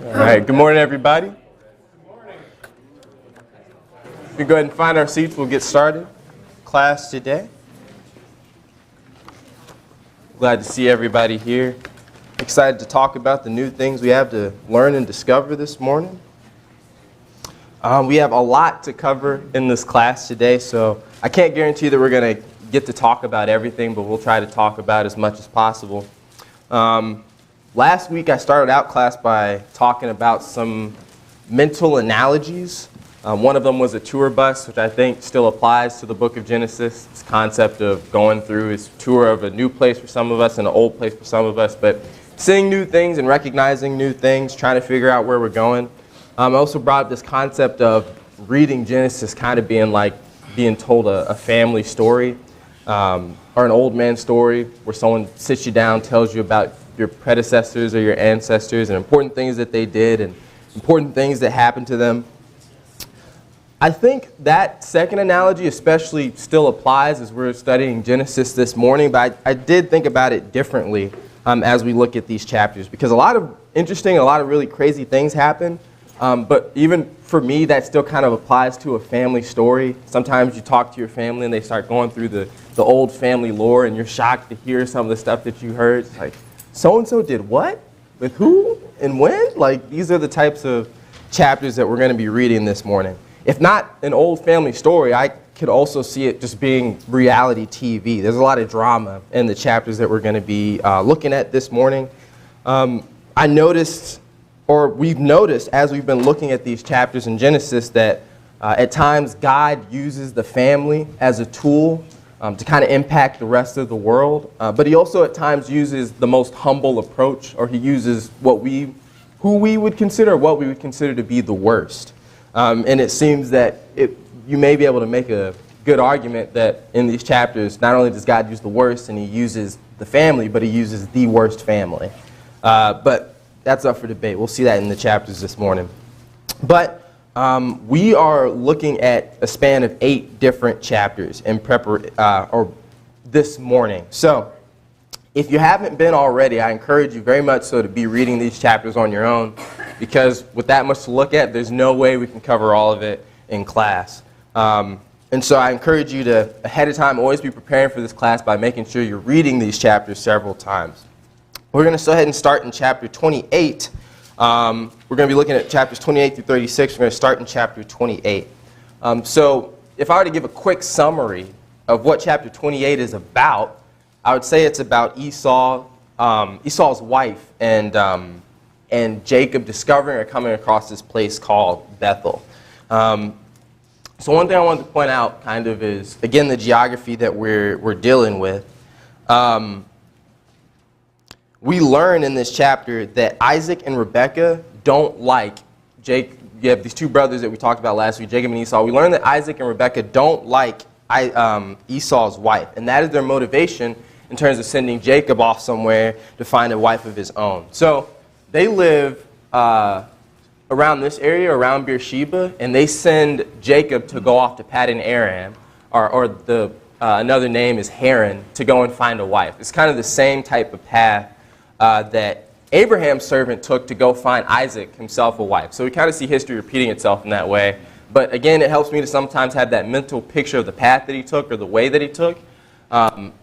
All right, good morning, everybody. We go ahead and find our seats. We'll get started. Class today. Glad to see everybody here. Excited to talk about the new things we have to learn and discover this morning. We have a lot to cover in this class today, so I can't guarantee that we're going to get to talk about everything, but we'll try to talk about as much as possible. Last week I started out class by talking about some mental analogies. One of them was a tour bus, which I think still applies to the book of Genesis. This concept of going through this tour of a new place for some of us and an old place for some of us, but seeing new things and recognizing new things, trying to figure out where we're going. I also brought up this concept of reading Genesis kind of being like being told a family story or an old man story where someone sits you down, tells you about your predecessors or your ancestors and important things that they did and important things that happened to them. I think that second analogy especially still applies as we're studying Genesis this morning, but I did think about it differently as we look at these chapters, because a lot of interesting, a lot of really crazy things happen. But even for me, that still kind of applies to a family story. Sometimes you talk to your family and they start going through the old family lore and you're shocked to hear some of the stuff that you heard. It's like, so-and-so did what? With who? And when? Like, these are the types of chapters that we're going to be reading this morning. If not an old family story, I could also see it just being reality TV. There's a lot of drama in the chapters that we're going to be looking at this morning. I noticed, or we've noticed as we've been looking at these chapters in Genesis, that at times God uses the family as a tool to kind of impact the rest of the world. But he also at times uses the most humble approach, or he uses what we would consider to be the worst. And it seems that you may be able to make a good argument that in these chapters, not only does God use the worst and he uses the family, but he uses the worst family. But that's up for debate. We'll see that in the chapters this morning. But we are looking at a span of 8 different chapters in this morning. So if you haven't been already, I encourage you very much so to be reading these chapters on your own, because with that much to look at, there's no way we can cover all of it in class. And so I encourage you to, ahead of time, always be preparing for this class by making sure you're reading these chapters several times. We're going to go ahead and start in chapter 28. We're going to be looking at chapters 28 through 36. We're going to start in chapter 28. So if I were to give a quick summary of what chapter 28 is about, I would say it's about Esau's wife and Jacob discovering or coming across this place called Bethel. So one thing I wanted to point out kind of is, again, the geography that we're dealing with. We learn in this chapter that Isaac and Rebekah don't like Jacob. You have these two brothers that we talked about last week, Jacob and Esau. We learn that Isaac and Rebekah don't like Esau's wife, and that is their motivation in terms of sending Jacob off somewhere to find a wife of his own. So they live around this area, around Beersheba, and they send Jacob to go off to Paddan Aram, or another name is Haran, to go and find a wife. It's kind of the same type of path that Abraham's servant took to go find Isaac himself a wife. So we kind of see history repeating itself in that way. But again, it helps me to sometimes have that mental picture of the path that he took or the way that he took.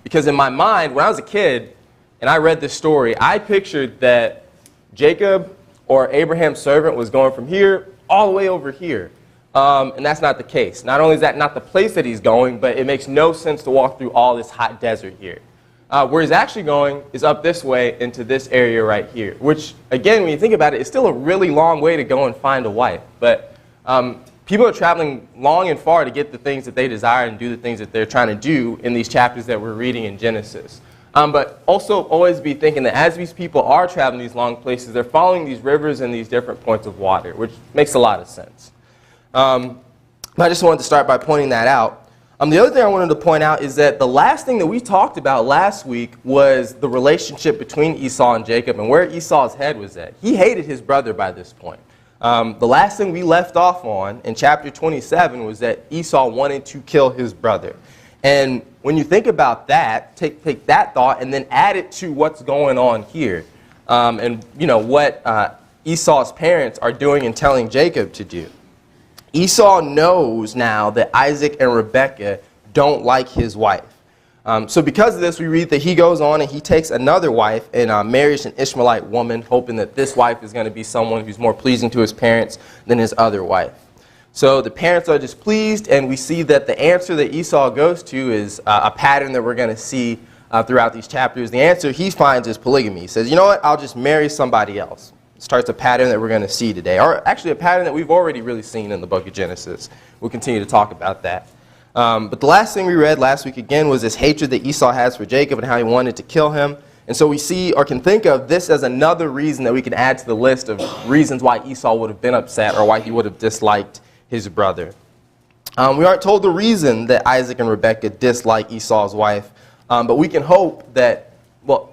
Because in my mind, when I was a kid and I read this story, I pictured that Jacob or Abraham's servant was going from here all the way over here. And that's not the case. Not only is that not the place that he's going, but it makes no sense to walk through all this hot desert here. Where he's actually going is up this way into this area right here, which, again, when you think about it, it's still a really long way to go and find a wife. But people are traveling long and far to get the things that they desire and do the things that they're trying to do in these chapters that we're reading in Genesis. But also always be thinking that as these people are traveling these long places, they're following these rivers and these different points of water, which makes a lot of sense. I just wanted to start by pointing that out. The other thing I wanted to point out is that the last thing that we talked about last week was the relationship between Esau and Jacob and where Esau's head was at. He hated his brother by this point. The last thing we left off on in chapter 27 was that Esau wanted to kill his brother. And when you think about that, take that thought and then add it to what's going on here. And what Esau's parents are doing and telling Jacob to do. Esau knows now that Isaac and Rebekah don't like his wife. So because of this, we read that he goes on and he takes another wife and marries an Ishmaelite woman, hoping that this wife is going to be someone who's more pleasing to his parents than his other wife. So the parents are displeased, and we see that the answer that Esau goes to is a pattern that we're going to see throughout these chapters. The answer he finds is polygamy. He says, you know what, I'll just marry somebody else. Starts a pattern that we're going to see today, or actually a pattern that we've already really seen in the book of Genesis. We'll continue to talk about that. But the last thing we read last week again was this hatred that Esau has for Jacob and how he wanted to kill him. And so we see or can think of this as another reason that we can add to the list of reasons why Esau would have been upset or why he would have disliked his brother. We aren't told the reason that Isaac and Rebekah dislike Esau's wife, but we can hope that, well,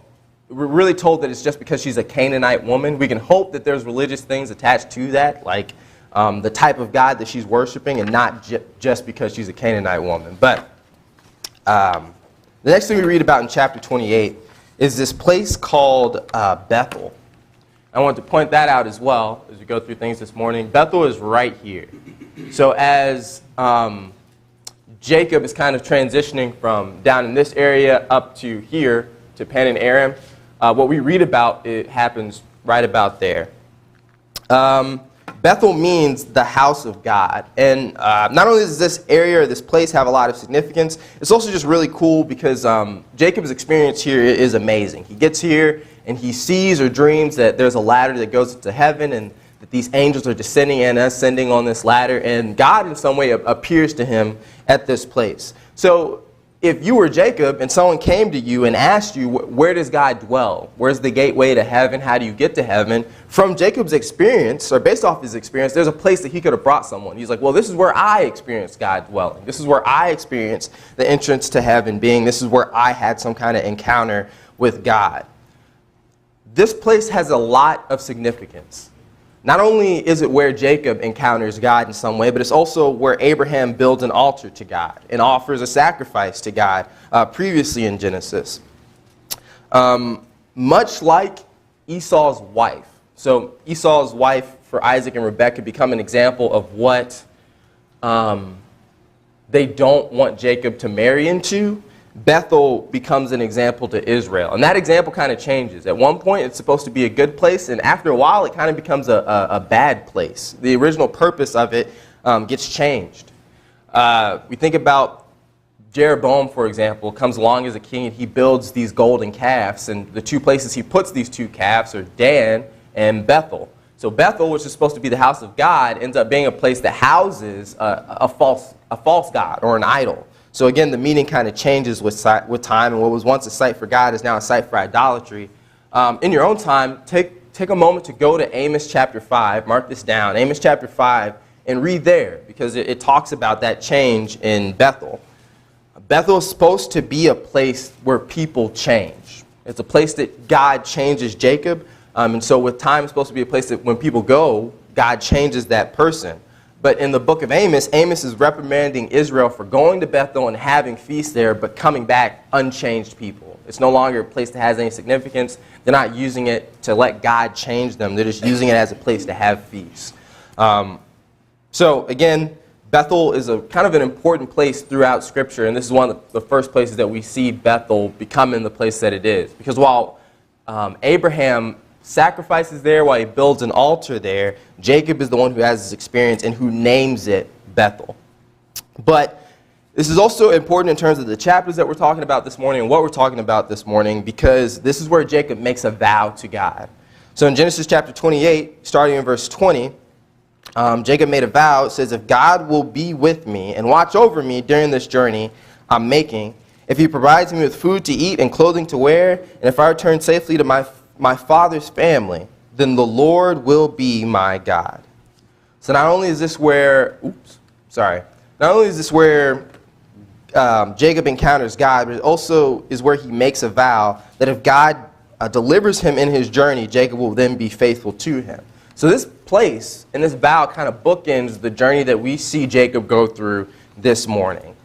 we're really told that it's just because she's a Canaanite woman. We can hope that there's religious things attached to that, like the type of God that she's worshiping, and not just because she's a Canaanite woman. But the next thing we read about in chapter 28 is this place called Bethel. I want to point that out as well as we go through things this morning. Bethel is right here. So as Jacob is kind of transitioning from down in this area up to here, to Padan Aram, what we read about, it happens right about there. Bethel means the house of God. And not only does this area or this place have a lot of significance, it's also just really cool because Jacob's experience here is amazing. He gets here and he sees or dreams that there's a ladder that goes to heaven and that these angels are descending and ascending on this ladder. And God in some way appears to him at this place. So if you were Jacob and someone came to you and asked you, where does God dwell? Where's the gateway to heaven? How do you get to heaven? From Jacob's experience, or based off his experience, there's a place that he could have brought someone. He's like, well, this is where I experienced God dwelling. This is where I experienced the entrance to heaven being. This is where I had some kind of encounter with God. This place has a lot of significance. Not only is it where Jacob encounters God in some way, but it's also where Abraham builds an altar to God and offers a sacrifice to God previously in Genesis. Much like Esau's wife. So Esau's wife for Isaac and Rebekah become an example of what they don't want Jacob to marry into. Bethel becomes an example to Israel. And that example kind of changes. At one point, it's supposed to be a good place, and after a while, it kind of becomes a bad place. The original purpose of it gets changed. We think about Jeroboam, for example, comes along as a king, and he builds these golden calves, and the two places he puts these two calves are Dan and Bethel. So Bethel, which is supposed to be the house of God, ends up being a place that houses a false god or an idol. So again, the meaning kind of changes with time, and what was once a site for God is now a site for idolatry. In your own time, take a moment to go to Amos chapter 5, mark this down, Amos chapter 5, and read there, because it talks about that change in Bethel. Bethel is supposed to be a place where people change. It's a place that God changes Jacob, and so with time, it's supposed to be a place that when people go, God changes that person. But in the book of Amos, Amos is reprimanding Israel for going to Bethel and having feasts there, but coming back unchanged people. It's no longer a place that has any significance. They're not using it to let God change them. They're just using it as a place to have feasts. So again, Bethel is a kind of an important place throughout Scripture, and this is one of the first places that we see Bethel becoming the place that it is. Because while Abraham sacrifices there, while he builds an altar there, Jacob is the one who has this experience and who names it Bethel. But this is also important in terms of the chapters that we're talking about this morning and what we're talking about this morning, because this is where Jacob makes a vow to God. So in Genesis chapter 28, starting in verse 20, Jacob made a vow. It says, if God will be with me and watch over me during this journey I'm making, if he provides me with food to eat and clothing to wear, and if I return safely to my father's family, then the Lord will be my God. So not only is this where, Jacob encounters God, but it also is where he makes a vow that if God delivers him in his journey, Jacob will then be faithful to him. So this place and this vow kind of bookends the journey that we see Jacob go through this morning.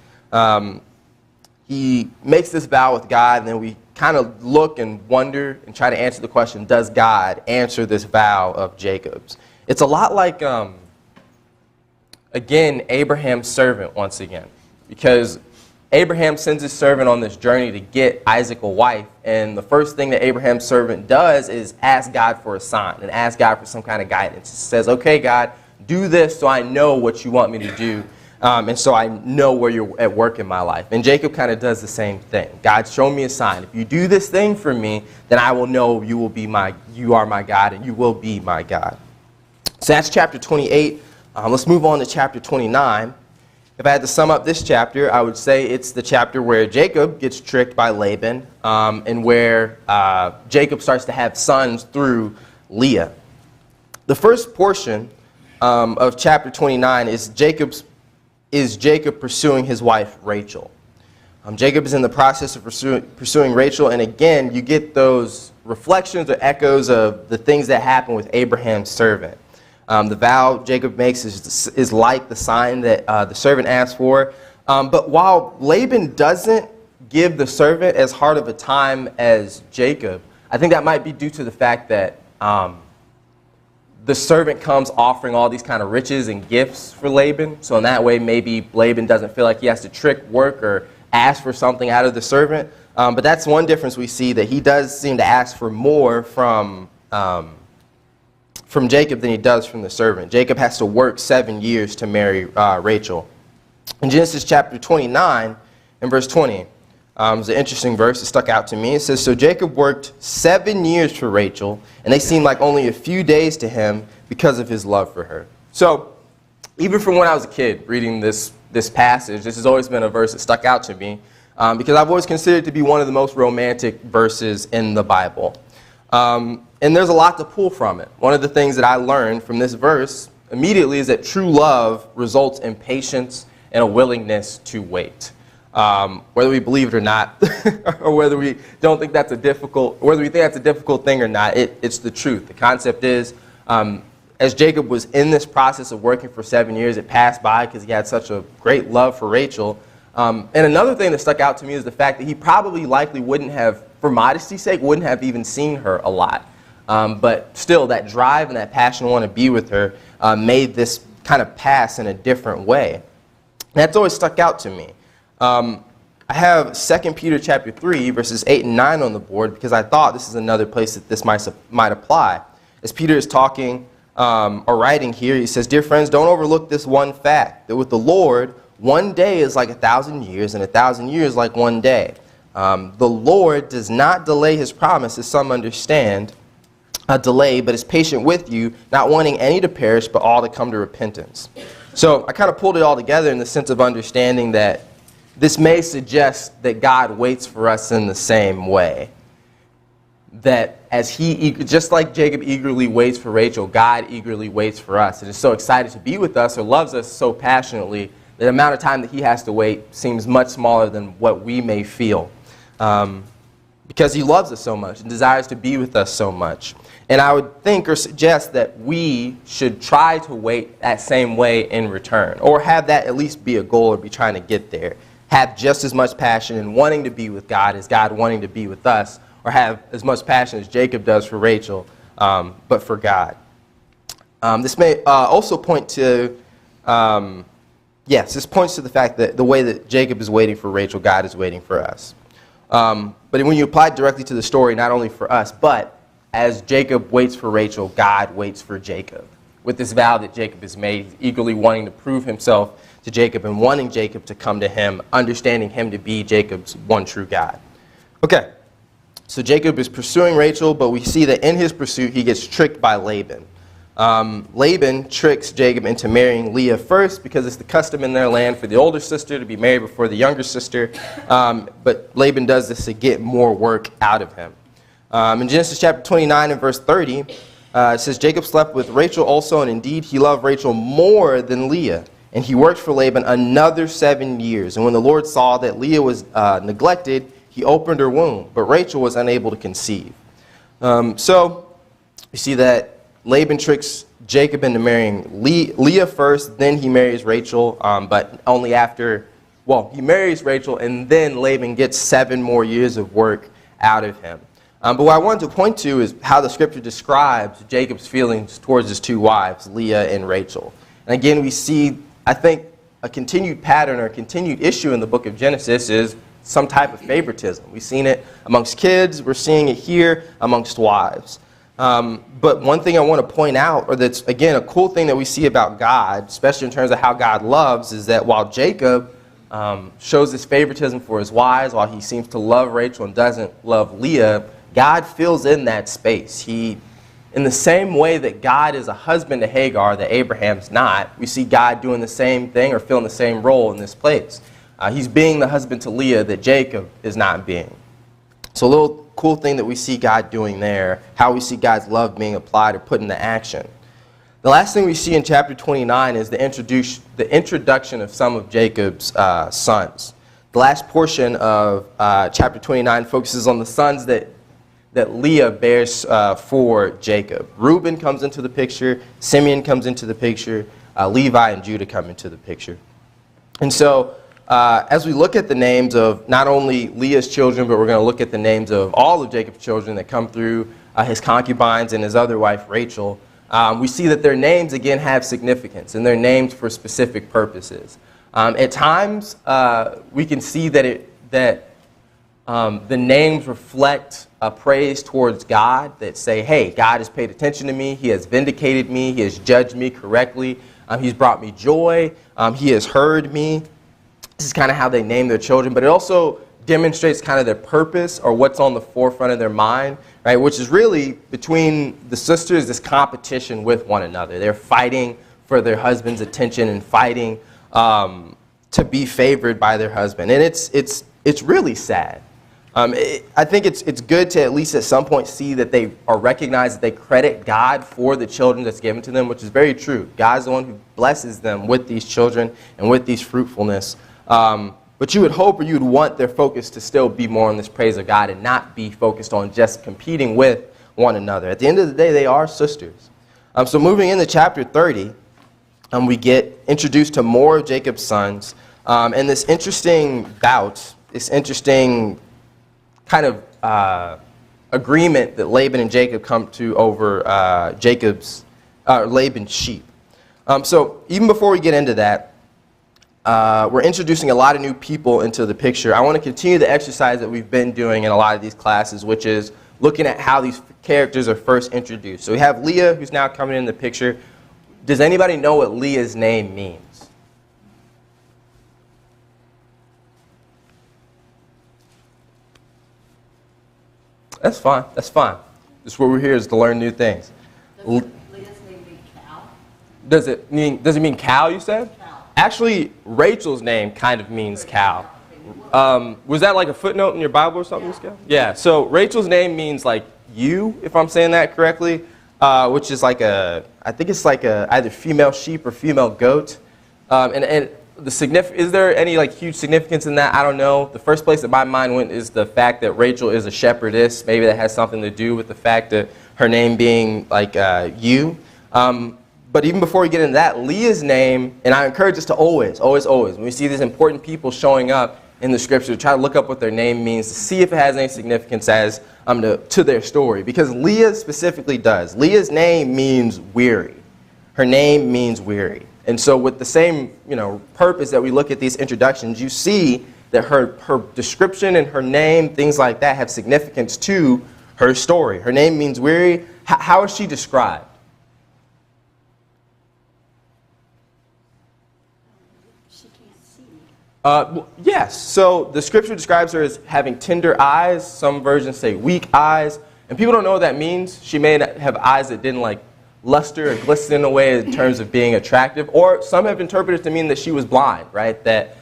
he makes this vow with God, and then we kind of look and wonder and try to answer the question, does God answer this vow of Jacob's? It's a lot like, again, Abraham's servant once again, because Abraham sends his servant on this journey to get Isaac a wife, and the first thing that Abraham's servant does is ask God for a sign and ask God for some kind of guidance. He says, okay, God, do this so I know what you want me to do, and so I know where you're at work in my life. And Jacob kind of does the same thing. God, show me a sign. If you do this thing for me, then I will know you are my God, and you will be my God. So that's chapter 28. Let's move on to chapter 29. If I had to sum up this chapter, I would say it's the chapter where Jacob gets tricked by Laban, and where Jacob starts to have sons through Leah. The first portion of chapter 29 is Jacob pursuing his wife Rachel. Jacob is in the process of pursuing Rachel, and again, you get those reflections or echoes of the things that happened with Abraham's servant. The vow Jacob makes is like the sign that the servant asked for. But while Laban doesn't give the servant as hard of a time as Jacob, I think that might be due to the fact that the servant comes offering all these kind of riches and gifts for Laban. So in that way, maybe Laban doesn't feel like he has to trick, work, or ask for something out of the servant. But that's one difference we see, that he does seem to ask for more from Jacob than he does from the servant. Jacob has to work 7 years to marry Rachel. In Genesis chapter 29 and verse 20, it's an interesting verse. It stuck out to me. It says, so Jacob worked 7 years for Rachel, and they seemed like only a few days to him because of his love for her. So even from when I was a kid reading this passage, this has always been a verse that stuck out to me because I've always considered it to be one of the most romantic verses in the Bible. And there's a lot to pull from it. One of the things that I learned from this verse immediately is that true love results in patience and a willingness to wait. Whether we believe it or not, or whether we don't think that's whether we think that's a difficult thing or not, it's the truth. The concept is, as Jacob was in this process of working for 7 years, it passed by because he had such a great love for Rachel. And another thing that stuck out to me is the fact that he probably likely wouldn't have, for modesty's sake, wouldn't have even seen her a lot. But still, that drive and that passion to want to be with her made this kind of pass in a different way. And that's always stuck out to me. I have 2 Peter chapter 3, verses 8 and 9 on the board because I thought this is another place that this might apply. As Peter is talking or writing here, he says, dear friends, don't overlook this one fact, that with the Lord, one day is like 1,000 years, and 1,000 years like one day. The Lord does not delay his promise, as some understand a delay, but is patient with you, not wanting any to perish, but all to come to repentance. So I kind of pulled it all together in the sense of understanding that this may suggest that God waits for us in the same way. That as just like Jacob eagerly waits for Rachel, God eagerly waits for us and is so excited to be with us or loves us so passionately, the amount of time that he has to wait seems much smaller than what we may feel. Because he loves us so much and desires to be with us so much. And I would think or suggest that we should try to wait that same way in return, or have that at least be a goal or be trying to get there. Have just as much passion in wanting to be with God as God wanting to be with us, or have as much passion as Jacob does for Rachel, but for God. This may also point to, this points to the fact that the way that Jacob is waiting for Rachel, God is waiting for us. But when you apply it directly to the story, not only for us, but as Jacob waits for Rachel, God waits for Jacob. With this vow that Jacob has made, he's eagerly wanting to prove himself to Jacob and wanting Jacob to come to him, understanding him to be Jacob's one true God. Okay, so Jacob is pursuing Rachel, but we see that in his pursuit, he gets tricked by Laban. Laban tricks Jacob into marrying Leah first because it's the custom in their land for the older sister to be married before the younger sister. But Laban does this to get more work out of him. In Genesis chapter 29 and verse 30, it says, Jacob slept with Rachel also, and indeed he loved Rachel more than Leah. And he worked for Laban another 7 years. And when the Lord saw that Leah was neglected, he opened her womb, but Rachel was unable to conceive. So you see that Laban tricks Jacob into marrying Leah first, then he marries Rachel, but only after he marries Rachel, and then Laban gets 7 more years of work out of him. But what I wanted to point to is how the scripture describes Jacob's feelings towards his 2 wives, Leah and Rachel. And again, we see, I think, a continued pattern or a continued issue in the book of Genesis is some type of favoritism. We've seen it amongst kids. We're seeing it here amongst wives. But one thing I want to point out, or that's, again, a cool thing that we see about God, especially in terms of how God loves, is that while Jacob shows this favoritism for his wives, while he seems to love Rachel and doesn't love Leah, God fills in that space. In the same way that God is a husband to Hagar that Abraham's not, we see God doing the same thing or filling the same role in this place. He's being the husband to Leah that Jacob is not being. So a little cool thing that we see God doing there, how we see God's love being applied or put into action. The last thing we see in chapter 29 is the introduction of some of Jacob's sons. The last portion of chapter 29 focuses on the sons that Leah bears for Jacob. Reuben comes into the picture, Simeon comes into the picture, Levi and Judah come into the picture. And so as we look at the names of not only Leah's children, but we're going to look at the names of all of Jacob's children that come through his concubines and his other wife Rachel, we see that their names again have significance and they're named for specific purposes. At times we can see that the names reflect a praise towards God that say, hey, God has paid attention to me, he has vindicated me, he has judged me correctly, he's brought me joy, he has heard me. This is kind of how they name their children, but it also demonstrates kind of their purpose or what's on the forefront of their mind, right? Which is really, between the sisters, this competition with one another. They're fighting for their husband's attention and fighting to be favored by their husband. And it's really sad. I think it's good to at least at some point see that they are recognized, that they credit God for the children that's given to them, which is very true. God's the one who blesses them with these children and with these fruitfulness. But you would hope or you would want their focus to still be more on this praise of God and not be focused on just competing with one another. At the end of the day, they are sisters. So moving into chapter 30, we get introduced to more of Jacob's sons. And this interesting bout, this interesting kind of agreement that Laban and Jacob come to over Laban's sheep. So even before we get into that, we're introducing a lot of new people into the picture. I want to continue the exercise that we've been doing in a lot of these classes, which is looking at how these characters are first introduced. So we have Leah, who's now coming in the picture. Does anybody know what Leah's name means? That's fine. That's fine. This is what we're here is to learn new things. Does Leah's name mean cow? Does it mean cow, you said? Cow. Actually, Rachel's name kind of means cow. Was that like a footnote in your Bible or something, Miss Gal? Yeah, so Rachel's name means like you, if I'm saying that correctly, which is like I think it's like either female sheep or female goat. And is there any like huge significance in that? I don't know. The first place that my mind went is the fact that Rachel is a shepherdess. Maybe that has something to do with the fact that her name being like you. But even before we get into that, Leah's name, and I encourage us to always, when we see these important people showing up in the scripture, try to look up what their name means to see if it has any significance as to their story. Because Leah specifically does. Leah's name means weary. Her name means weary. And so with the same purpose that we look at these introductions, you see that her description and her name, things like that, have significance to her story. Her name means weary. How is she described? Yes, so the scripture describes her as having tender eyes. Some versions say weak eyes. And people don't know what that means. She may not have eyes that didn't like luster or glisten in a way in terms of being attractive. Or some have interpreted it to mean that she was blind, right? That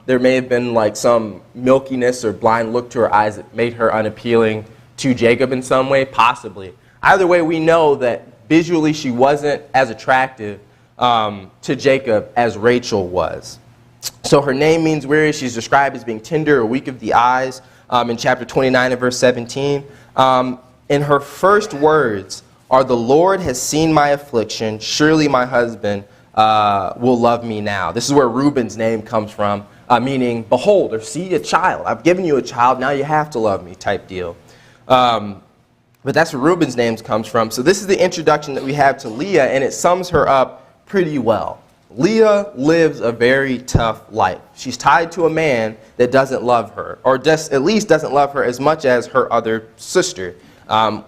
there may have been like some milkiness or blind look to her eyes that made her unappealing to Jacob in some way, possibly. Either way, we know that visually she wasn't as attractive to Jacob as Rachel was. So her name means weary. She's described as being tender or weak of the eyes in chapter 29 and verse 17. And her first words are, "The Lord has seen my affliction. Surely my husband will love me now." This is where Reuben's name comes from. meaning behold or see a child. I've given you a child, now you have to love me type deal. But that's where Reuben's name comes from. So this is the introduction that we have to Leah, and it sums her up pretty well. Leah lives a very tough life. She's tied to a man that doesn't love her, or just at least doesn't love her as much as her other sister,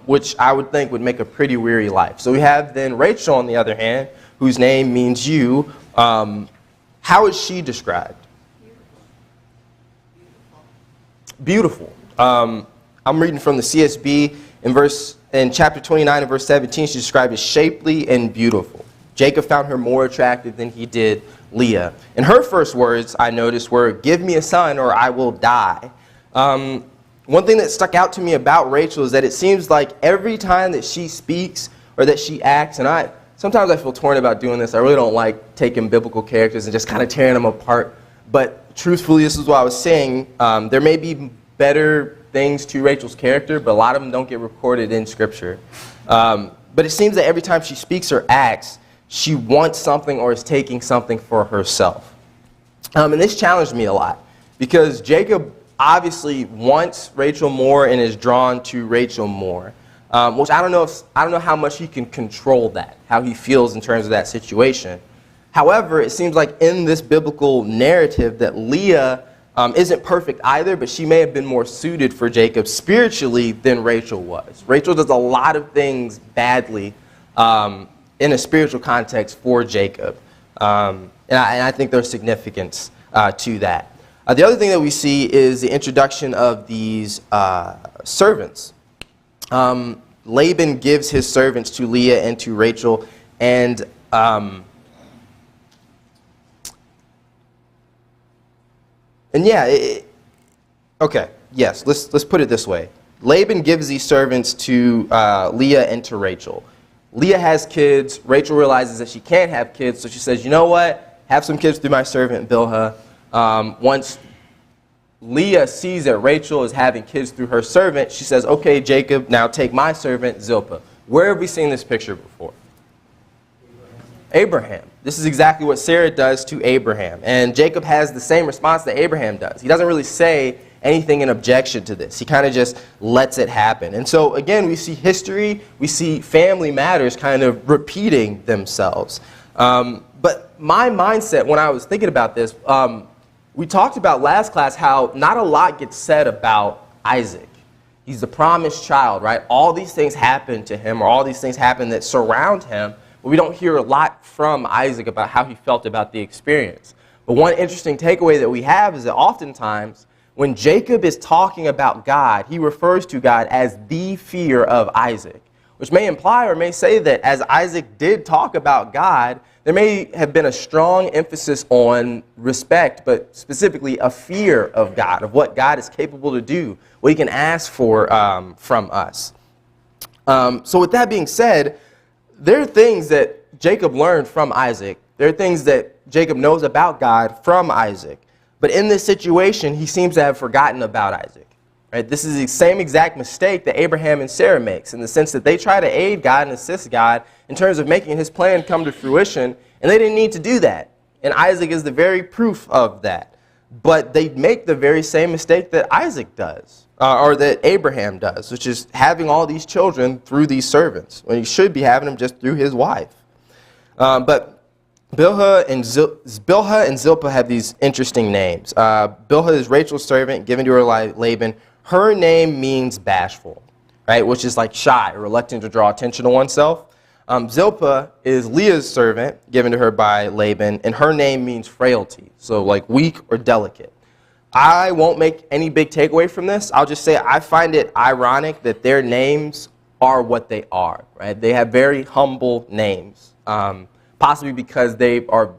which I would think would make a pretty weary life. So we have then Rachel, on the other hand, whose name means you. How is she described? Beautiful. I'm reading from the CSB. In chapter 29 and verse 17, she's described as shapely and beautiful. Jacob found her more attractive than he did Leah. And her first words, I noticed, were, give me a son or I will die. One thing that stuck out to me about Rachel is that it seems like every time that she speaks or that she acts, and sometimes I feel torn about doing this. I really don't like taking biblical characters and just kind of tearing them apart. But truthfully, this is what I was saying. There may be better things to Rachel's character, but a lot of them don't get recorded in Scripture. But it seems that every time she speaks or acts, she wants something or is taking something for herself. And this challenged me a lot because Jacob obviously wants Rachel more and is drawn to Rachel more, which I don't know how much he can control that, how he feels in terms of that situation. However, it seems like in this biblical narrative that Leah isn't perfect either, but she may have been more suited for Jacob spiritually than Rachel was. Rachel does a lot of things badly in a spiritual context for Jacob. And I think there's significance to that. The other thing that we see is the introduction of these servants. Laban gives his servants to Leah and to Rachel, and okay, yes, let's put it this way. Laban gives these servants to Leah and to Rachel. Leah has kids. Rachel realizes that she can't have kids, so she says, you know what? Have some kids through my servant Bilhah. Once Leah sees that Rachel is having kids through her servant, she says, okay, Jacob, now take my servant Zilpah. Where have we seen this picture before? Abraham. This is exactly what Sarah does to Abraham. And Jacob has the same response that Abraham does. He doesn't really say anything in objection to this. He kind of just lets it happen. And so, again, we see history, we see family matters kind of repeating themselves. But my mindset when I was thinking about this, we talked about last class how not a lot gets said about Isaac. He's the promised child, right? All these things happen to him, or all these things happen that surround him, but we don't hear a lot from Isaac about how he felt about the experience. But one interesting takeaway that we have is that oftentimes when Jacob is talking about God, he refers to God as the fear of Isaac, which may imply or may say that as Isaac did talk about God, there may have been a strong emphasis on respect, but specifically a fear of God, of what God is capable to do, what he can ask for from us. So with that being said, there are things that Jacob learned from Isaac. There are things that Jacob knows about God from Isaac. But in this situation, he seems to have forgotten about Isaac. Right? This is the same exact mistake that Abraham and Sarah makes, in the sense that they try to aid God and assist God in terms of making his plan come to fruition, and they didn't need to do that. And Isaac is the very proof of that. But they make the very same mistake that Isaac does, or that Abraham does, which is having all these children through these servants, when he should be having them just through his wife. But Bilhah and Zilpah have these interesting names. Bilhah is Rachel's servant, given to her Laban. Her name means bashful, right, which is like shy, or reluctant to draw attention to oneself. Zilpah is Leah's servant, given to her by Laban, and her name means frailty, so like weak or delicate. I won't make any big takeaway from this. I'll just say I find it ironic that their names are what they are, right? They have very humble names. Possibly because they are,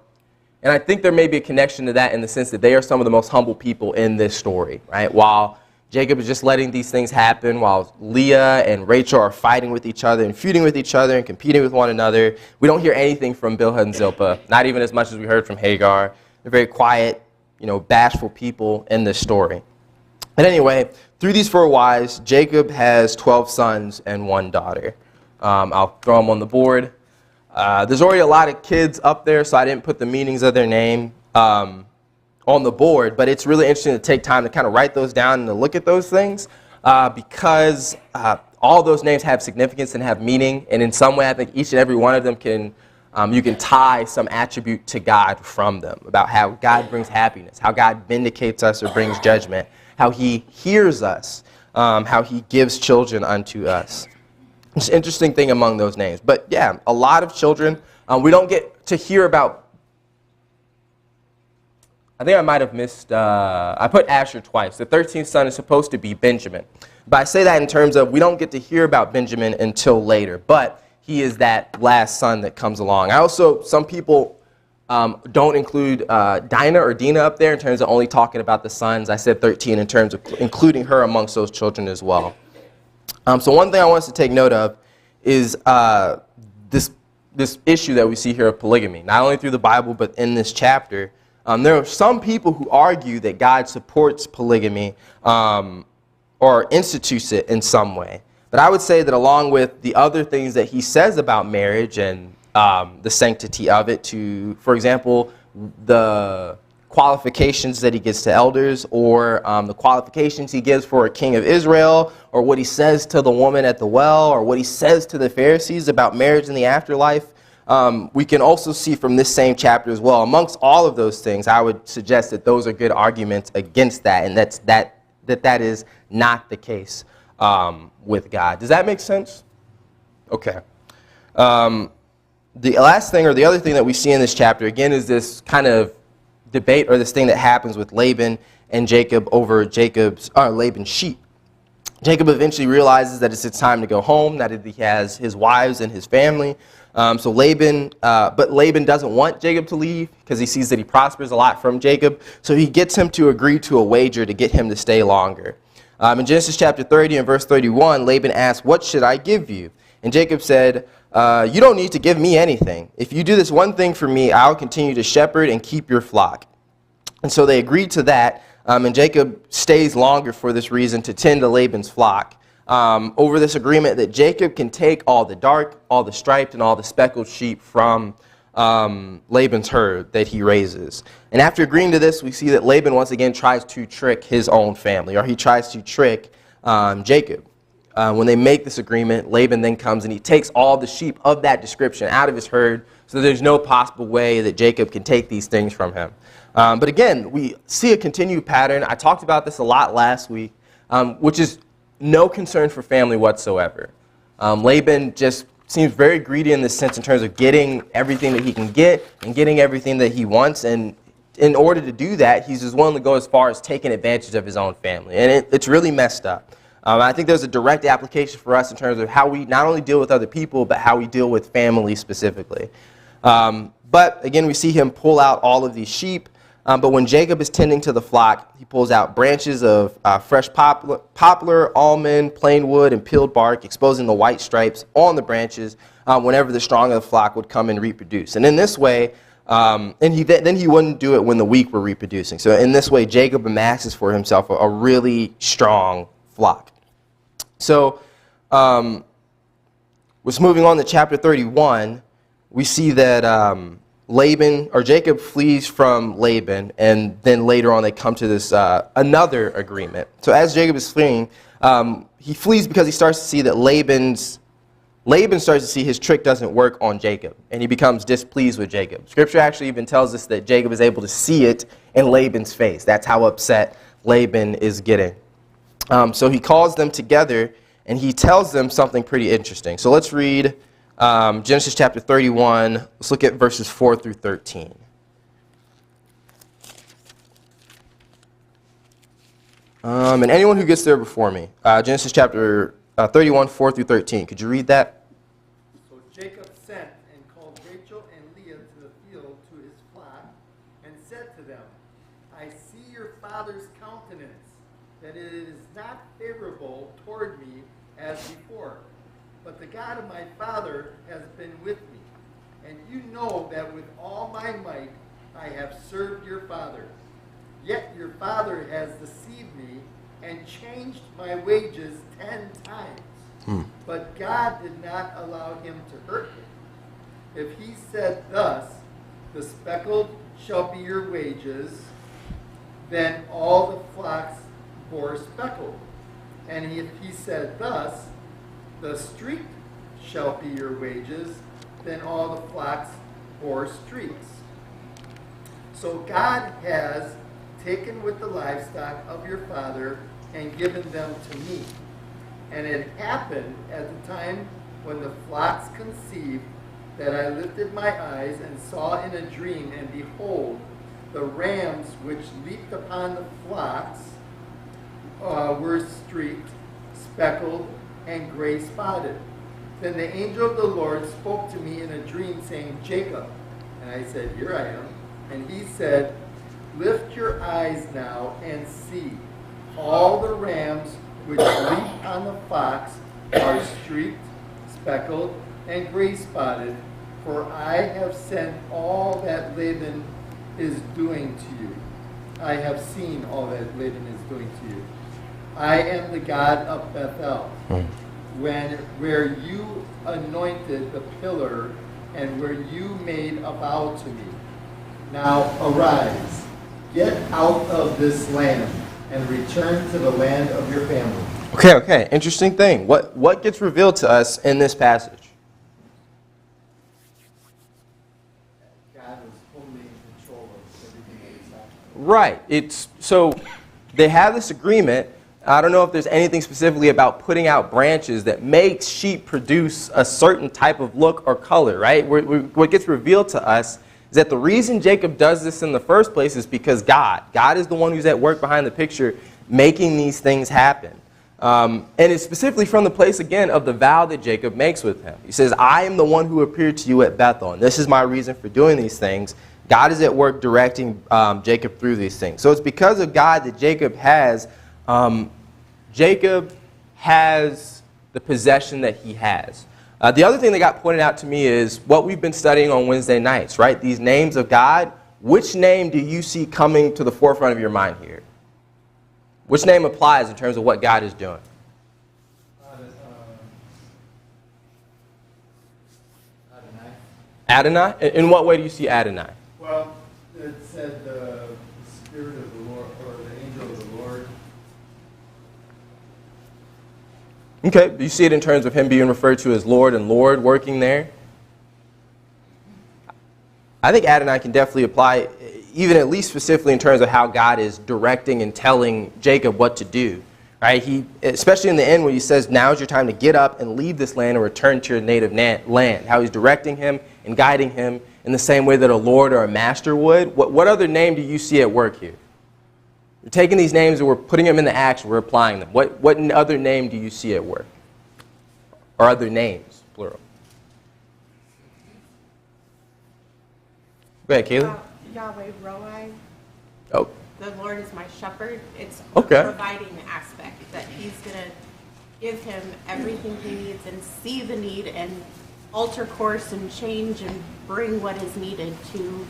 and I think there may be a connection to that in the sense that they are some of the most humble people in this story, right? While Jacob is just letting these things happen, while Leah and Rachel are fighting with each other and feuding with each other and competing with one another, we don't hear anything from Bilhah and Zilpah, not even as much as we heard from Hagar. They're very quiet, bashful people in this story. But anyway, through these 4 wives, Jacob has 12 sons and 1 daughter. I'll throw them on the board. There's already a lot of kids up there, so I didn't put the meanings of their name. on the board, but it's really interesting to take time to kind of write those down and to look at those things because all those names have significance and have meaning, and in some way I think each and every one of them can, you can tie some attribute to God from them, about how God brings happiness, how God vindicates us or brings judgment, how he hears us, how he gives children unto us. It's an interesting thing among those names. But yeah, a lot of children, we don't get to hear about. I think I might have missed, I put Asher twice. The 13th son is supposed to be Benjamin. But I say that in terms of we don't get to hear about Benjamin until later. But he is that last son that comes along. Some people don't include Dinah or Dina up there in terms of only talking about the sons. I said 13 in terms of including her amongst those children as well. So one thing I want us to take note of is this issue that we see here of polygamy, not only through the Bible but in this chapter. There are some people who argue that God supports polygamy or institutes it in some way. But I would say that along with the other things that he says about marriage and the sanctity of it, to, for example, the qualifications that he gives to elders, or the qualifications he gives for a king of Israel, or what he says to the woman at the well, or what he says to the Pharisees about marriage in the afterlife, we can also see from this same chapter as well. Amongst all of those things, I would suggest that those are good arguments against that, and that is not the case with God. Does that make sense? Okay. The last thing, or the other thing that we see in this chapter, again, is this kind of debate, or this thing that happens with Laban and Jacob over Laban's sheep. Jacob eventually realizes that it's his time to go home, that he has his wives and his family. But Laban doesn't want Jacob to leave because he sees that he prospers a lot from Jacob. So he gets him to agree to a wager to get him to stay longer. In Genesis chapter 30 and verse 31, Laban asked, "What should I give you?" And Jacob said, "You don't need to give me anything. If you do this one thing for me, I'll continue to shepherd and keep your flock." And so they agreed to that, and Jacob stays longer for this reason to tend to Laban's flock. Over this agreement that Jacob can take all the dark, all the striped, and all the speckled sheep from Laban's herd that he raises. And after agreeing to this, we see that Laban once again tries to trick his own family, or he tries to trick Jacob. When they make this agreement, Laban then comes and he takes all the sheep of that description out of his herd, so there's no possible way that Jacob can take these things from him. But again, we see a continued pattern. I talked about this a lot last week, which is no concern for family whatsoever. Laban just seems very greedy in this sense in terms of getting everything that he can get and getting everything that he wants. And in order to do that, he's just willing to go as far as taking advantage of his own family. And it's really messed up. I think there's a direct application for us in terms of how we not only deal with other people, but how we deal with family specifically. But again, we see him pull out all of these sheep. But when Jacob is tending to the flock, he pulls out branches of fresh poplar, almond, plain wood, and peeled bark, exposing the white stripes on the branches whenever the strong of the flock would come and reproduce. And in this way, then he wouldn't do it when the weak were reproducing. So in this way, Jacob amasses for himself a really strong flock. So, was moving on to chapter 31, we see that Jacob flees from Laban, and then later on they come to this another agreement. So as Jacob is fleeing, he flees because he starts to see that Laban starts to see his trick doesn't work on Jacob, and he becomes displeased with Jacob. Scripture actually even tells us that Jacob is able to see it in Laban's face. That's how upset Laban is getting. So he calls them together, and he tells them something pretty interesting. So let's read Genesis chapter 31. Let's look at verses 4 through 13. And anyone who gets there before me, Genesis chapter 31, 4 through 13. Could you read that? So Jacob sent and called Rachel and Leah to the field to his flock, and said to them, "I see your father's countenance, that it is not favorable toward me as before. But the God of my father has been with me, and you know that with all my might I have served your father. Yet your father has deceived me and changed my wages 10 times. But God did not allow him to hurt me. If he said thus, the speckled shall be your wages, then all the flocks bore speckled. And he said thus, the streaked shall be your wages, then all the flocks bore streaks. So God has taken with the livestock of your father and given them to me. And it happened at the time when the flocks conceived that I lifted my eyes and saw in a dream, and behold, the rams which leaped upon the flocks were streaked, speckled, and gray spotted. Then the angel of the Lord spoke to me in a dream, saying, Jacob. And I said, Here I am. And he said, Lift your eyes now and see. All the rams which leap on the fox are streaked, speckled, and gray spotted, for I have sent all that Laban is doing to you. I have seen all that Laban is doing to you. I am the God of Bethel, where you anointed the pillar and where you made a vow to me. Now arise, get out of this land, and return to the land of your family. Okay. Interesting thing. What gets revealed to us in this passage? God was fully in control of everything that is happening. Right. So they have this agreement. I don't know if there's anything specifically about putting out branches that makes sheep produce a certain type of look or color, right? What gets revealed to us is that the reason Jacob does this in the first place is because God is the one who's at work behind the picture making these things happen. And it's specifically from the place, again, of the vow that Jacob makes with him. He says, I am the one who appeared to you at Bethel, and this is my reason for doing these things. God is at work directing Jacob through these things. So it's because of God that Jacob has the possession that he has. The other thing that got pointed out to me is what we've been studying on Wednesday nights, right? These names of God. Which name do you see coming to the forefront of your mind here? Which name applies in terms of what God is doing? Adonai. Adonai? In what way do you see Adonai? Well, it said the Spirit of the Lord, or the angel of the Lord. Okay, do you see it in terms of him being referred to as Lord and Lord working there? I think Adonai can definitely apply, even at least specifically in terms of how God is directing and telling Jacob what to do. Right? He, especially in the end when he says, now is your time to get up and leave this land and return to your native land. How he's directing him and guiding him in the same way that a lord or a master would. What other name do you see at work here? We're taking these names and we're putting them into action. We're applying them. What other name do you see at work? Or other names, plural. Go ahead, Kaylee. Yahweh Roi. Oh. The Lord is my shepherd. It's Okay. the providing aspect that he's going to give him everything he needs and see the need and alter course and change and bring what is needed to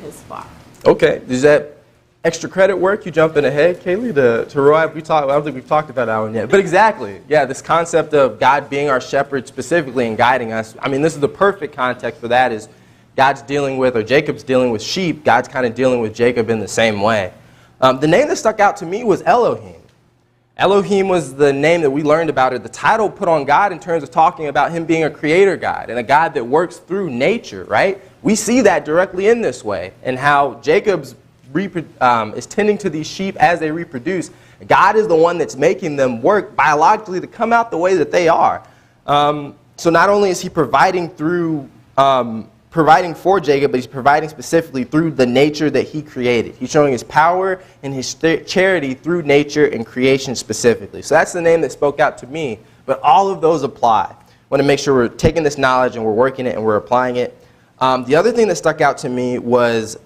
his flock. Okay. Is that extra credit work? You jumping ahead, Kaylee, to Roy? I don't think we've talked about that one yet. But exactly. Yeah, this concept of God being our shepherd specifically and guiding us. I mean, this is the perfect context for that is God's dealing with, or Jacob's dealing with sheep. God's kind of dealing with Jacob in the same way. The name that stuck out to me was Elohim. Elohim was the name that we learned about, or the title put on God in terms of talking about him being a creator God and a God that works through nature, right? We see that directly in this way and how Jacob's is tending to these sheep as they reproduce. God is the one that's making them work biologically to come out the way that they are. So not only is he providing for Jacob, but he's providing specifically through the nature that he created. He's showing his power and his charity through nature and creation specifically. So that's the name that spoke out to me, but all of those apply. I want to make sure we're taking this knowledge and we're working it and we're applying it. The other thing that stuck out to me was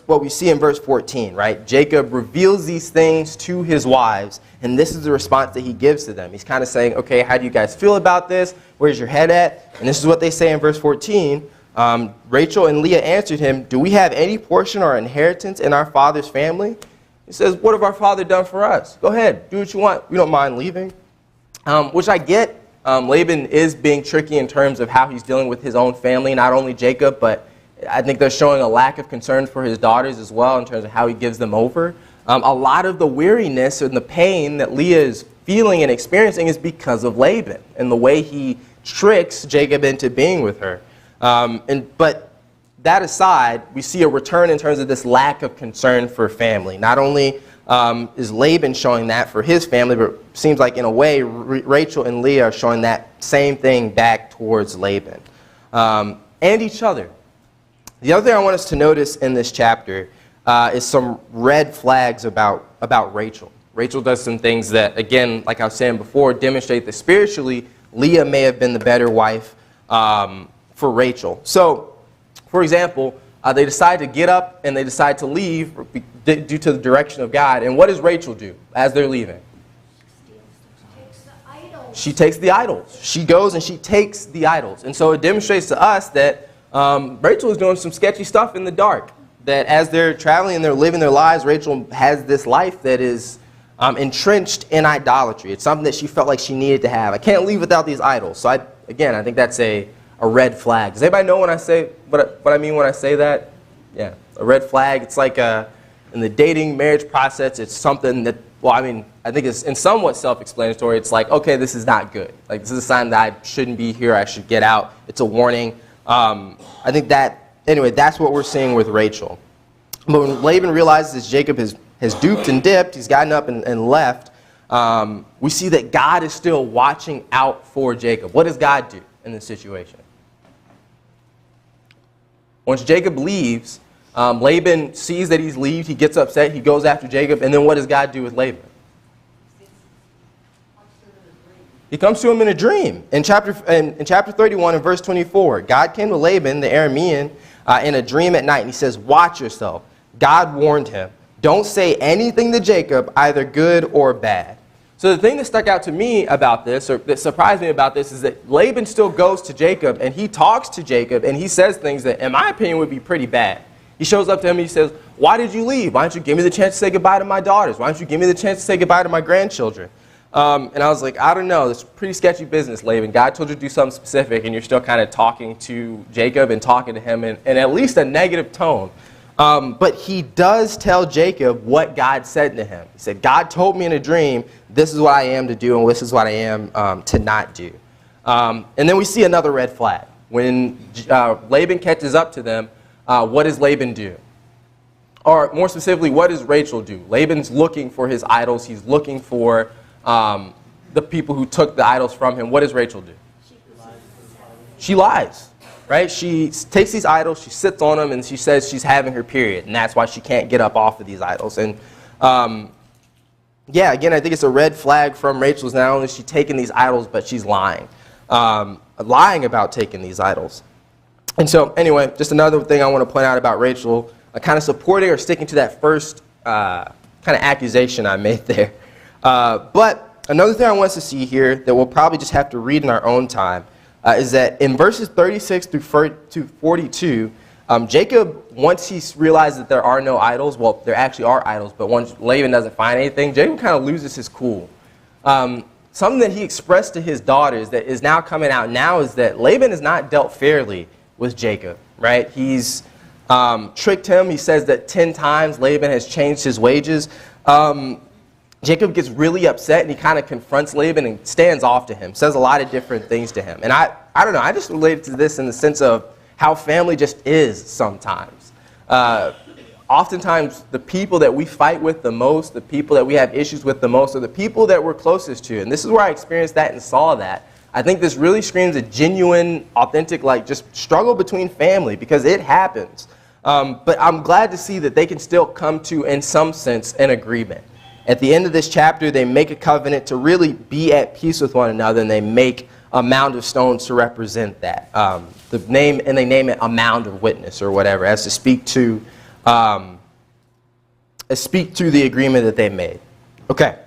what we see in verse 14, right? Jacob reveals these things to his wives, and this is the response that he gives to them. He's kind of saying, okay, how do you guys feel about this? Where's your head at? And this is what they say in verse 14. Rachel and Leah answered him, do we have any portion or inheritance in our father's family? He says, what have our father done for us? Go ahead, do what you want. We don't mind leaving. Which I get. Laban is being tricky in terms of how he's dealing with his own family, not only Jacob, but I think they're showing a lack of concern for his daughters as well in terms of how he gives them over. A lot of the weariness and the pain that Leah is feeling and experiencing is because of Laban and the way he tricks Jacob into being with her. But that aside, we see a return in terms of this lack of concern for family. Not only is Laban showing that for his family, but it seems like in a way Rachel and Leah are showing that same thing back towards Laban and each other. The other thing I want us to notice in this chapter is some red flags about Rachel. Rachel does some things that, again, like I was saying before, demonstrate that spiritually Leah may have been the better wife for Rachel. So, for example, they decide to get up and they decide to leave due to the direction of God. And what does Rachel do as they're leaving? She takes the idols. She goes and she takes the idols. And so it demonstrates to us that Rachel is doing some sketchy stuff in the dark. That as they're traveling and they're living their lives, Rachel has this life that is entrenched in idolatry. It's something that she felt like she needed to have. I can't leave without these idols. So I think that's a red flag. Does anybody know when I say what I mean when I say that? Yeah, a red flag. It's like in the dating marriage process, it's something that, I think it's in somewhat self-explanatory. It's like, okay, this is not good. Like, this is a sign that I shouldn't be here. I should get out. It's a warning. I think anyway, that's what we're seeing with Rachel. But when Laban realizes Jacob has duped and dipped, he's gotten up and left, we see that God is still watching out for Jacob. What does God do in this situation? Once Jacob leaves, Laban sees that he's leaving. He gets upset. He goes after Jacob. And then what does God do with Laban? He comes to him in a dream. In chapter 31 and verse 24, God came to Laban, the Aramean, in a dream at night. And he says, watch yourself. God warned him. Don't say anything to Jacob, either good or bad. So the thing that stuck out to me about this, or that surprised me about this, is that Laban still goes to Jacob, and he talks to Jacob, and he says things that, in my opinion, would be pretty bad. He shows up to him and he says, why did you leave? Why don't you give me the chance to say goodbye to my daughters? Why don't you give me the chance to say goodbye to my grandchildren? And I was like, I don't know. This is pretty sketchy business, Laban. God told you to do something specific, and you're still kind of talking to Jacob and talking to him in at least a negative tone. But he does tell Jacob what God said to him. He said, God told me in a dream, this is what I am to do and this is what I am to not do. And then we see another red flag. When Laban catches up to them, what does Laban do? Or more specifically, what does Rachel do? Laban's looking for his idols. He's looking for the people who took the idols from him. What does Rachel do? She lies. Right? She takes these idols, she sits on them, and she says she's having her period, and that's why she can't get up off of these idols. And again, I think it's a red flag from Rachel. Not only is she taking these idols, but she's lying. Lying about taking these idols. And so, anyway, just another thing I want to point out about Rachel, kind of supporting or sticking to that first kind of accusation I made there. But another thing I want us to see here that we'll probably just have to read in our own time is that in verses 36 through 42, Jacob, once he realizes that there are no idols, well, there actually are idols, but once Laban doesn't find anything, Jacob kind of loses his cool. Something that he expressed to his daughters that is now coming out now is that Laban has not dealt fairly with Jacob, right? He's tricked him. He says that 10 times Laban has changed his wages. Jacob gets really upset and he kind of confronts Laban and stands off to him, says a lot of different things to him. And I don't know, I just related to this in the sense of how family just is sometimes. Oftentimes, the people that we fight with the most, the people that we have issues with the most, are the people that we're closest to. And this is where I experienced that and saw that. I think this really screams a genuine, authentic, just struggle between family, because it happens. But I'm glad to see that they can still come to, in some sense, an agreement. At the end of this chapter, they make a covenant to really be at peace with one another, and they make a mound of stones to represent that. They name it a mound of witness or whatever, as to speak to the agreement that they made. Okay,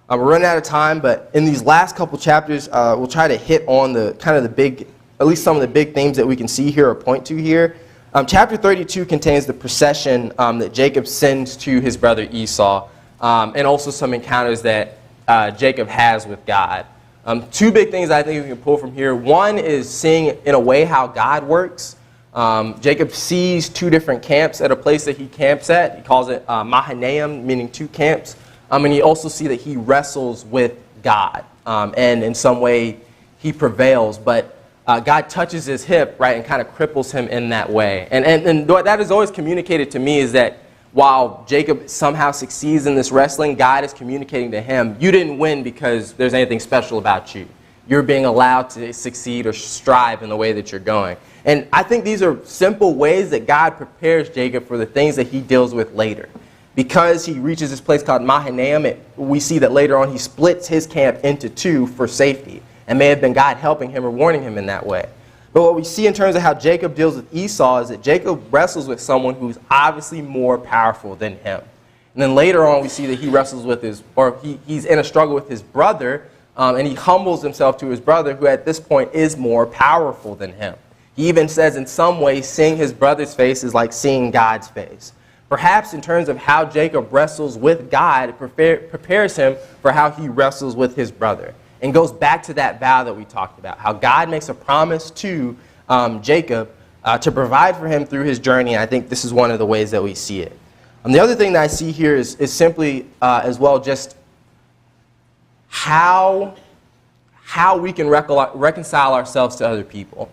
we're running out of time, but in these last couple chapters, we'll try to hit on at least some of the big themes that we can see here or point to here. Chapter 32 contains the procession that Jacob sends to his brother Esau. And also some encounters that Jacob has with God. Two big things I think we can pull from here. One is seeing, in a way, how God works. Jacob sees two different camps at a place that he camps at. He calls it Mahanaim, meaning two camps. And you also see that he wrestles with God. And in some way, he prevails. But God touches his hip, right, and kind of cripples him in that way. And what that has always communicated to me is that while Jacob somehow succeeds in this wrestling, God is communicating to him, you didn't win because there's anything special about you. You're being allowed to succeed or strive in the way that you're going. And I think these are simple ways that God prepares Jacob for the things that he deals with later. Because he reaches this place called Mahanaim, we see that later on he splits his camp into two for safety. And may have been God helping him or warning him in that way. But what we see in terms of how Jacob deals with Esau is that Jacob wrestles with someone who's obviously more powerful than him. And then later on we see that he wrestles with he's in a struggle with his brother, and he humbles himself to his brother, who at this point is more powerful than him. He even says in some ways seeing his brother's face is like seeing God's face. Perhaps in terms of how Jacob wrestles with God, it prepares him for how he wrestles with his brother. And goes back to that vow that we talked about, how God makes a promise to Jacob to provide for him through his journey. And I think this is one of the ways that we see it. The other thing that I see here is simply as well just how we can reconcile ourselves to other people.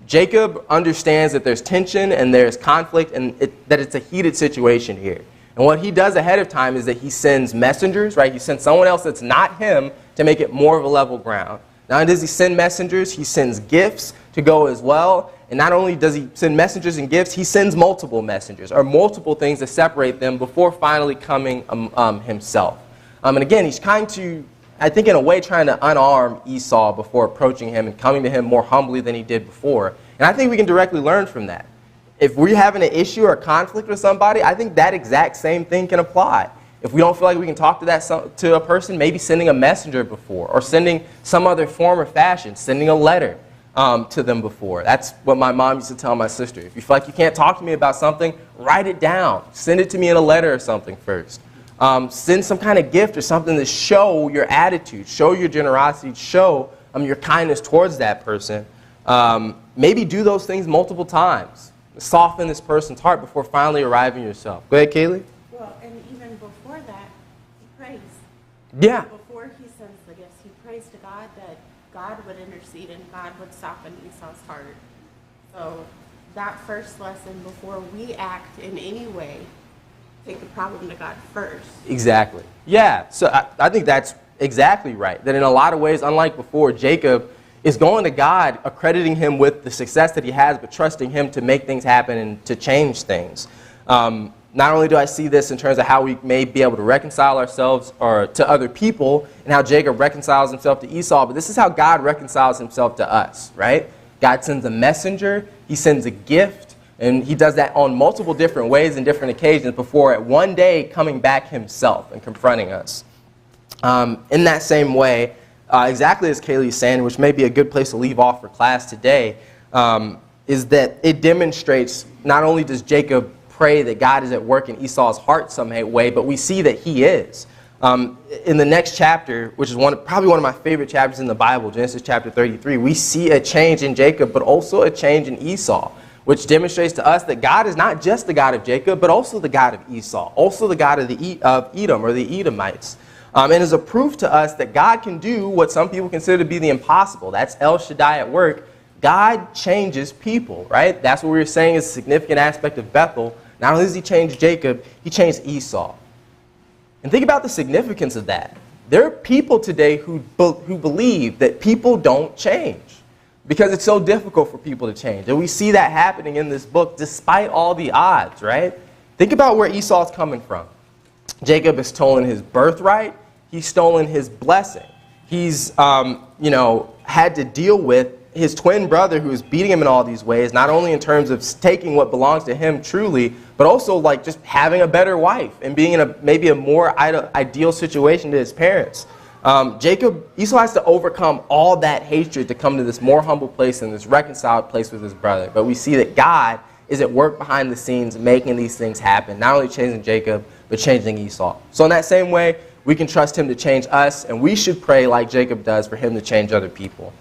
Jacob understands that there's tension and there's conflict and that it's a heated situation here. And what he does ahead of time is that he sends messengers, right? He sends someone else that's not him to make it more of a level ground. Not only does he send messengers, he sends gifts to go as well. And not only does he send messengers and gifts, he sends multiple messengers or multiple things to separate them before finally coming himself. And again, he's trying to, I think in a way, trying to unarm Esau before approaching him and coming to him more humbly than he did before. And I think we can directly learn from that. If we're having an issue or a conflict with somebody, I think that exact same thing can apply. If we don't feel like we can talk to a person, maybe sending a messenger before, or sending some other form or fashion, sending a letter to them before. That's what my mom used to tell my sister. If you feel like you can't talk to me about something, write it down. Send it to me in a letter or something first. Send some kind of gift or something to show your attitude, show your generosity, show your kindness towards that person. Maybe do those things multiple times. Soften this person's heart before finally arriving yourself. Go ahead, Kaylee. Well, and even before that, he prays. Yeah. Before he sends the gifts, he prays to God that God would intercede and God would soften Esau's heart. So that first lesson, before we act in any way, take the problem to God first. Exactly. Yeah. So I think that's exactly right. That in a lot of ways, unlike before, Jacob is going to God, accrediting him with the success that he has, but trusting him to make things happen and to change things. Not only do I see this in terms of how we may be able to reconcile ourselves or to other people and how Jacob reconciles himself to Esau, but this is how God reconciles himself to us, right? God sends a messenger, he sends a gift, and he does that on multiple different ways and different occasions before at one day coming back himself and confronting us. In that same way, exactly as Kaylee's saying, which may be a good place to leave off for class today, is that it demonstrates not only does Jacob pray that God is at work in Esau's heart some way, but we see that he is. In the next chapter, which is probably one of my favorite chapters in the Bible, Genesis chapter 33, we see a change in Jacob, but also a change in Esau, which demonstrates to us that God is not just the God of Jacob, but also the God of Esau, also the God of Edom or the Edomites. And is a proof to us that God can do what some people consider to be the impossible. That's El Shaddai at work. God changes people, right? That's what we were saying is a significant aspect of Bethel. Not only does he change Jacob, he changed Esau. And think about the significance of that. There are people today who believe that people don't change because it's so difficult for people to change. And we see that happening in this book despite all the odds, right? Think about where Esau's coming from. Jacob has stolen his birthright. He's stolen his blessing. He's, had to deal with his twin brother who is beating him in all these ways, not only in terms of taking what belongs to him truly, but also like just having a better wife and being in maybe a more ideal situation to his parents. Esau has to overcome all that hatred to come to this more humble place and this reconciled place with his brother. But we see that God is at work behind the scenes making these things happen, not only changing Jacob, but changing Esau. So in that same way, we can trust him to change us, and we should pray like Jacob does for him to change other people.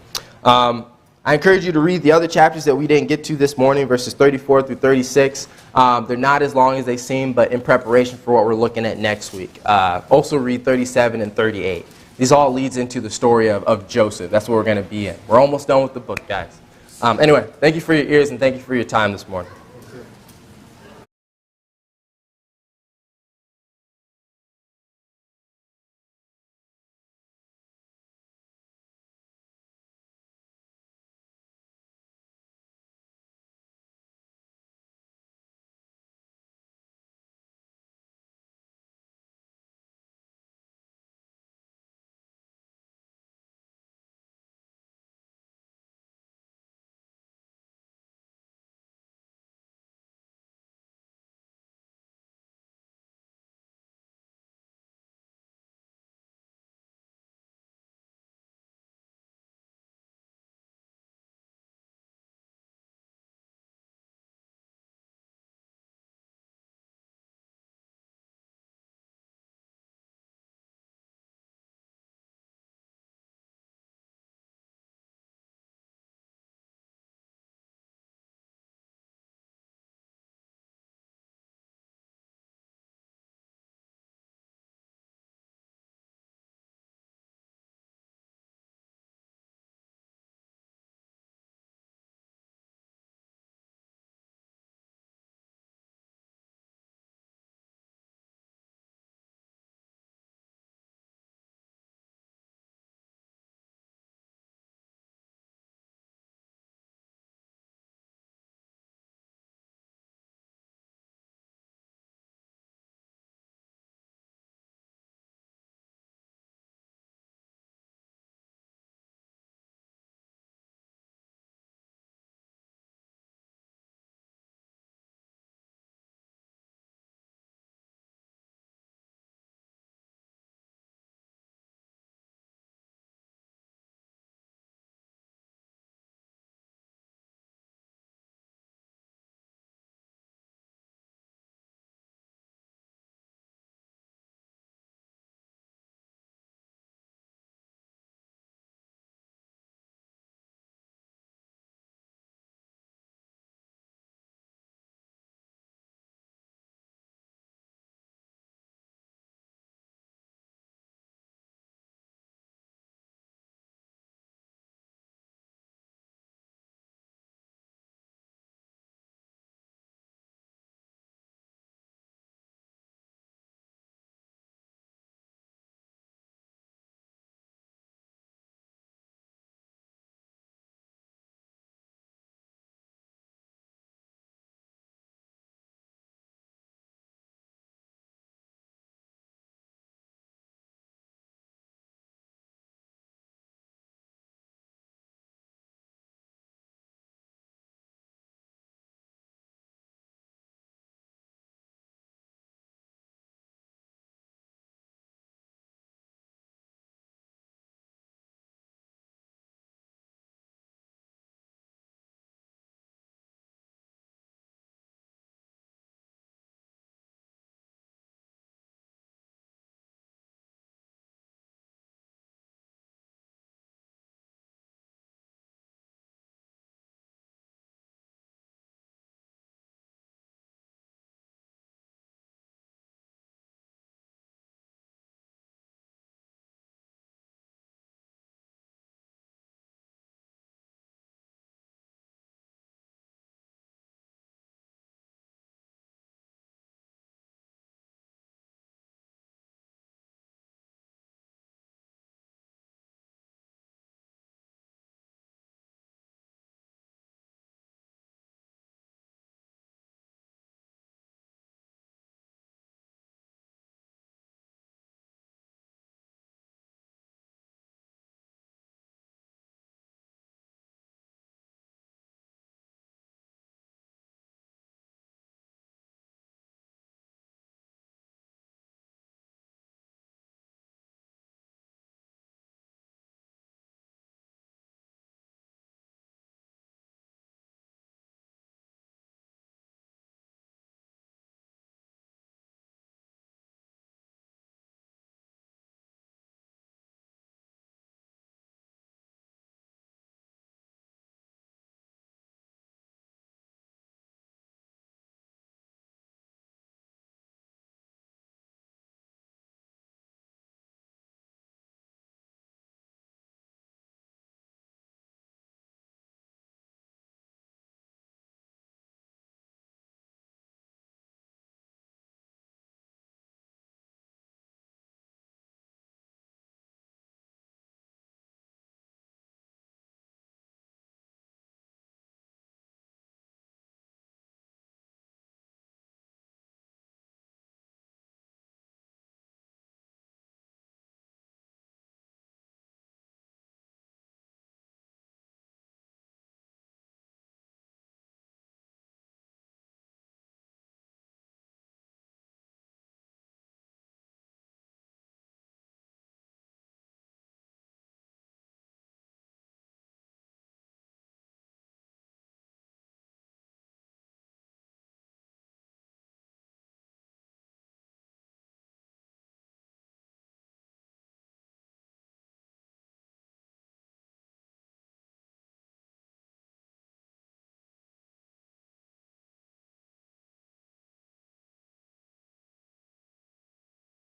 I encourage you to read the other chapters that we didn't get to this morning, verses 34 through 36. They're not as long as they seem, but in preparation for what we're looking at next week. Also read 37 and 38. These all leads into the story of Joseph. That's what we're going to be in. We're almost done with the book, guys. Anyway, thank you for your ears and thank you for your time this morning.